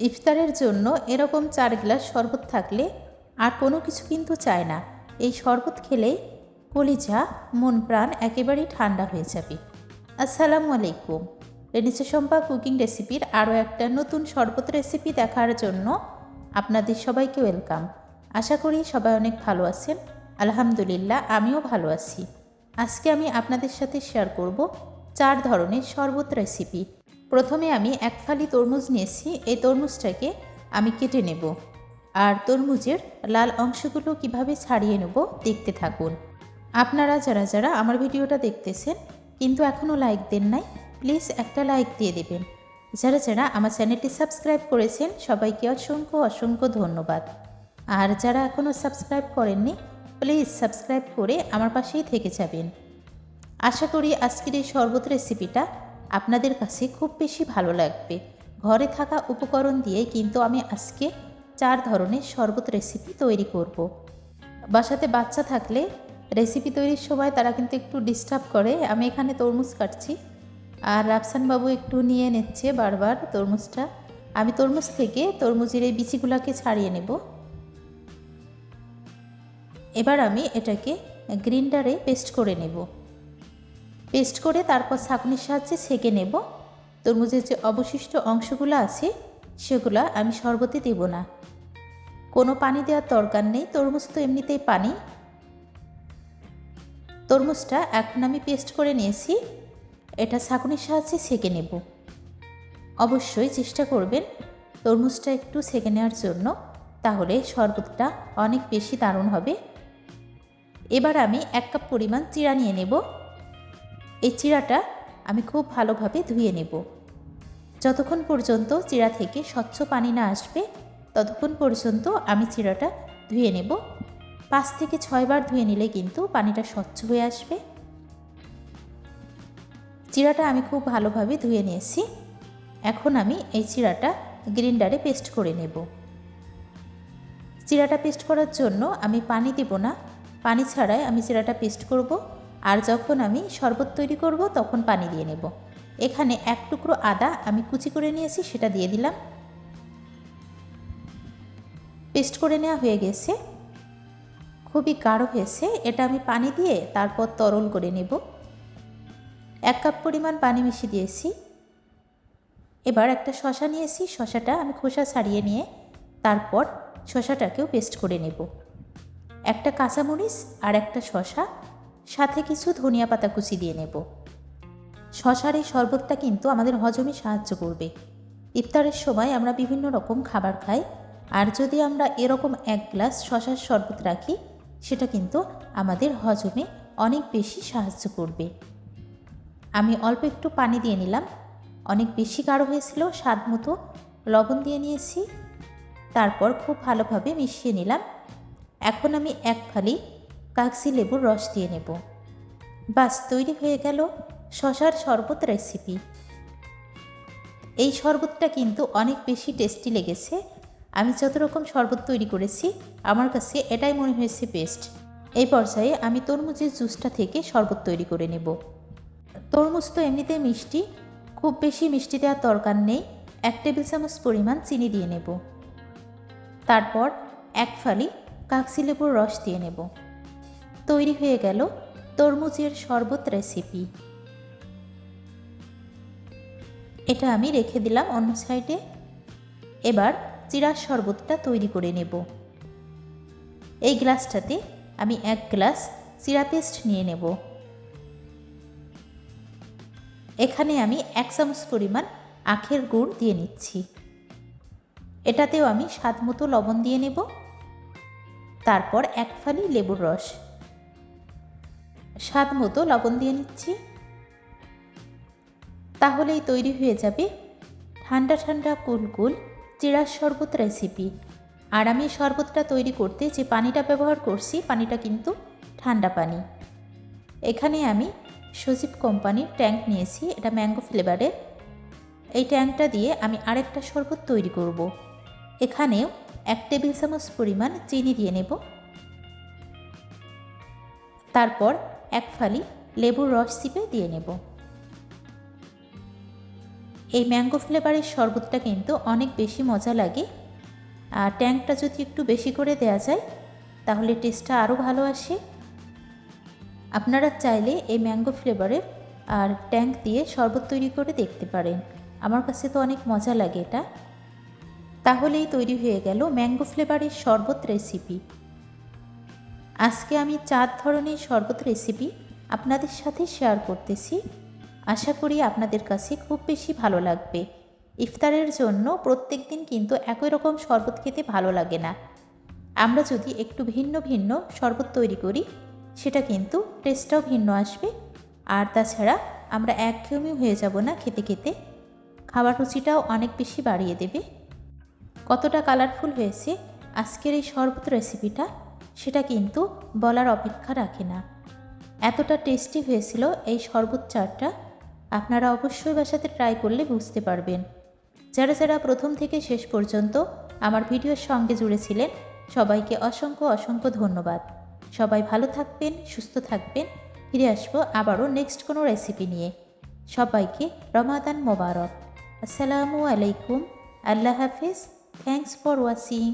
ইফতারের জন্য এরকম 4 গ্লাস শরবত থাকলে আর কোনো কিছু কিন্তু চায় না। এই শরবত খেলেই কলিজা মন প্রাণ একেবারেই ঠান্ডা হয়ে যাবে। আসসালামু আলাইকুম। রেনিসা শম্পা কুকিং রেসিপির আরও একটা নতুন শরবত রেসিপি দেখার জন্য আপনাদের সবাইকে ওয়েলকাম। আশা করি সবাই অনেক ভালো আছেন। আলহামদুলিল্লাহ, আমিও ভালো আছি। আজকে আমি আপনাদের সাথে শেয়ার করব 4 ধরনের শরবত রেসিপি। প্রথমে আমি 1 ফালি তরমুজ নিয়েছি। এই তরমুজটাকে আমি কেটে নেব, আর তরমুজের লাল অংশগুলো কিভাবে ছাড়িয়ে নেব দেখতে থাকুন। আপনারা যারা যারা আমার ভিডিওটা দেখতেছেন কিন্তু এখনও লাইক দেন নাই, প্লিজ একটা লাইক দিয়ে দেবেন। যারা যারা আমার চ্যানেলটি সাবস্ক্রাইব করেছেন সবাইকে অসংখ্য অসংখ্য ধন্যবাদ। আর যারা এখনও সাবস্ক্রাইব করেননি, প্লিজ সাবস্ক্রাইব করে আমার পাশেই থেকে যাবেন। আশা করি আজকের এই শরবত রেসিপিটা আপনাদের কাছে খুব বেশি ভালো লাগবে। ঘরে থাকা উপকরণ দিয়ে কিন্তু আমি আজকে 4 ধরনের শরবত রেসিপি তৈরি করব। বাসাতে বাচ্চা থাকলে রেসিপি তৈরির সময় তারা কিন্তু একটু ডিস্টার্ব করে। আমি এখানে তরমুজ কাটছি, আর রাফসান বাবু একটু নিয়ে নিচ্ছে বারবার তরমুজটা। আমি তরমুজ থেকে তরমুজের এই বিচিগুলোকে ছাড়িয়ে নেব। এবার আমি এটাকে গ্রিন্ডারে পেস্ট করে নেব। পেস্ট করে তারপর ছাঁকনির সাহায্যে ছেঁকে নেব। তরমুজের যে অবশিষ্ট অংশগুলো আছে সেগুলো আমি শরবতে দেব না। কোনো পানি দেওয়ার দরকার নেই, তরমুজ তো এমনিতেই পানি। তরমুজটা এখন আমি পেস্ট করে নিয়েছি, এটা ছাঁকনির সাহায্যে ছেঁকে নেব। অবশ্যই চেষ্টা করবেন তরমুজটা একটু ছেঁকে নেওয়ার জন্য, তাহলে শরবতটা অনেক বেশি দারুণ হবে। এবার আমি 1 কাপ পরিমাণ চিড়া নিয়ে নেব। এই চিড়াটা আমি খুব ভালোভাবে ধুয়ে নেব। যতক্ষণ পর্যন্ত চিড়া থেকে স্বচ্ছ পানি না আসবে ততক্ষণ পর্যন্ত আমি চিড়াটা ধুয়ে নেব। 5 থেকে 6 বার ধুয়ে নিলে কিন্তু পানিটা স্বচ্ছ হয়ে আসবে। চিড়াটা আমি খুব ভালোভাবে ধুয়ে নিয়েছি। এখন আমি এই চিড়াটা গ্রিন্ডারে পেস্ট করে নেব। চিড়াটা পেস্ট করার জন্য আমি পানি দেব না, পানি ছাড়াই আমি চিড়াটা পেস্ট করব। আর যখন আমি শরবত তৈরি করব তখন পানি দিয়ে নেব। এখানে 1 টুকরো আদা আমি কুচি করে নিয়েছি, সেটা দিয়ে দিলাম। পেস্ট করে নেওয়া হয়ে গেছে, খুবই গাঢ় হয়েছে। এটা আমি পানি দিয়ে তারপর তরল করে নেব। 1 কাপ পরিমাণ পানি মিশিয়ে দিয়েছি। এবার একটা শসা নিয়েছি, শসাটা আমি খোসা ছাড়িয়ে নিয়ে তারপর শসাটাকেও পেস্ট করে নেব। একটা কাঁচামরিচ আর একটা শসা, সাথে কিছু ধনিয়া পাতা কুচি দিয়ে নেব। শসার এই শরবতটা কিন্তু আমাদের হজমে সাহায্য করবে। ইফতারের সময় আমরা বিভিন্ন রকম খাবার খাই, আর যদি আমরা এরকম 1 গ্লাস শসার শরবত রাখি সেটা কিন্তু আমাদের হজমে অনেক বেশি সাহায্য করবে। আমি অল্প একটু পানি দিয়ে নিলাম, অনেক বেশি গাঢ় হয়েছিল। স্বাদ মতো লবণ দিয়ে নিয়েছি, তারপর খুব ভালোভাবে মিশিয়ে নিলাম। এখন আমি 1 ফালি কাগজি লেবুর রস দিয়ে নেব। বাস, তৈরি হয়ে গেল শসার শরবত রেসিপি। এই শরবতটা কিন্তু অনেক বেশি টেস্টি লেগেছে। আমি যত রকম শরবত তৈরি করেছি আমার কাছে এটাই মনে হয়েছে বেস্ট। এই পর্যায়ে আমি তরমুজের জুসটা থেকে শরবত তৈরি করে নেব। তরমুজ তো এমনিতে মিষ্টি, খুব বেশি মিষ্টি দেওয়ার দরকার নেই। 1 টেবিল চামচ পরিমাণ চিনি দিয়ে নেব। তারপর 1 ফালি কাগজি লেবুর রস দিয়ে নেব। তৈরি হয়ে গেল তরমুজের শরবত রেসিপি। এটা আমি রেখে দিলাম অন্য সাইডে। এবার চিড়ার শরবতটা তৈরি করে নেব। এই গ্লাসটাতে আমি 1 গ্লাস চিড়া পেস্ট নিয়ে নেব। এখানে আমি 1 চামচ পরিমাণ আখের গুড় দিয়ে নিচ্ছি। এটাতেও আমি স্বাদ মতো লবণ দিয়ে নেব। তারপর 1 ফালি লেবুর রস, স্বাদ মতো লবণ দিয়ে নিচ্ছি। তাহলেই তৈরি হয়ে যাবে ঠান্ডা ঠান্ডা কুলকুল চিড়ার শরবত রেসিপি। আর আমি শরবতটা তৈরি করতে যে পানিটা ব্যবহার করছি পানিটা কিন্তু ঠান্ডা পানি। এখানে আমি সজীব কোম্পানির ট্যাঙ্ক নিয়েছি, এটা ম্যাঙ্গো ফ্লেভারের। এই ট্যাঙ্কটা দিয়ে আমি আরেকটা শরবত তৈরি করব। এখানেও 1 টেবিল চামচ পরিমাণ চিনি দিয়ে নেব। তারপর 1 ফালি লেবুর রস চিপে দিয়ে নেব। এই ম্যাঙ্গো ফ্লেভারের শরবতটা কিন্তু অনেক বেশি মজা লাগে। আর ট্যাংটা যদি একটু বেশি করে দেওয়া যায় তাহলে টেস্টটা আরও ভালো আসে। আপনারা চাইলে এই ম্যাঙ্গো ফ্লেভারের আর ট্যাঙ্ক দিয়ে শরবত তৈরি করে দেখতে পারেন। আমার কাছে তো অনেক মজা লাগে এটা। তাহলেই তৈরি হয়ে গেল ম্যাঙ্গো ফ্লেভারের শরবত রেসিপি। আজকে আমি 4 ধরনের শরবত রেসিপি আপনাদের সাথে শেয়ার করতেছি। আশা করি আপনাদের কাছে খুব বেশি ভালো লাগবে। ইফতারের জন্য প্রত্যেক দিন কিন্তু একই রকম শরবত খেতে ভালো লাগে না। আমরা যদি একটু ভিন্ন ভিন্ন শরবত তৈরি করি সেটা কিন্তু টেস্টটাও ভিন্ন আসবে। আর তাছাড়া আমরা একঘেয়েমি হয়ে যাব না খেতে খেতে, খাবার রুচিটাও অনেক বেশি বাড়িয়ে দেবে। কতটা কালারফুল হয়েছে আজকের এই শরবত রেসিপিটা সেটা কিন্তু বলার অপেক্ষা রাখে না। এতটা টেস্টি হয়েছিল এই শরবত চাটা। আপনারা অবশ্যই বাসাতে ট্রাই করলে বুঝতে পারবেন। যারা যারা প্রথম থেকে শেষ পর্যন্ত আমার ভিডিওর সঙ্গে জুড়েছিলেন সবাইকে অসংখ্য অসংখ্য ধন্যবাদ। সবাই ভালো থাকবেন, সুস্থ থাকবেন। ফিরে আসবো আবারও নেক্সট কোনো রেসিপি নিয়ে। সবাইকে রমাদান মোবারক। আসসালামু আলাইকুম। আল্লাহ হাফিজ। Thanks for watching.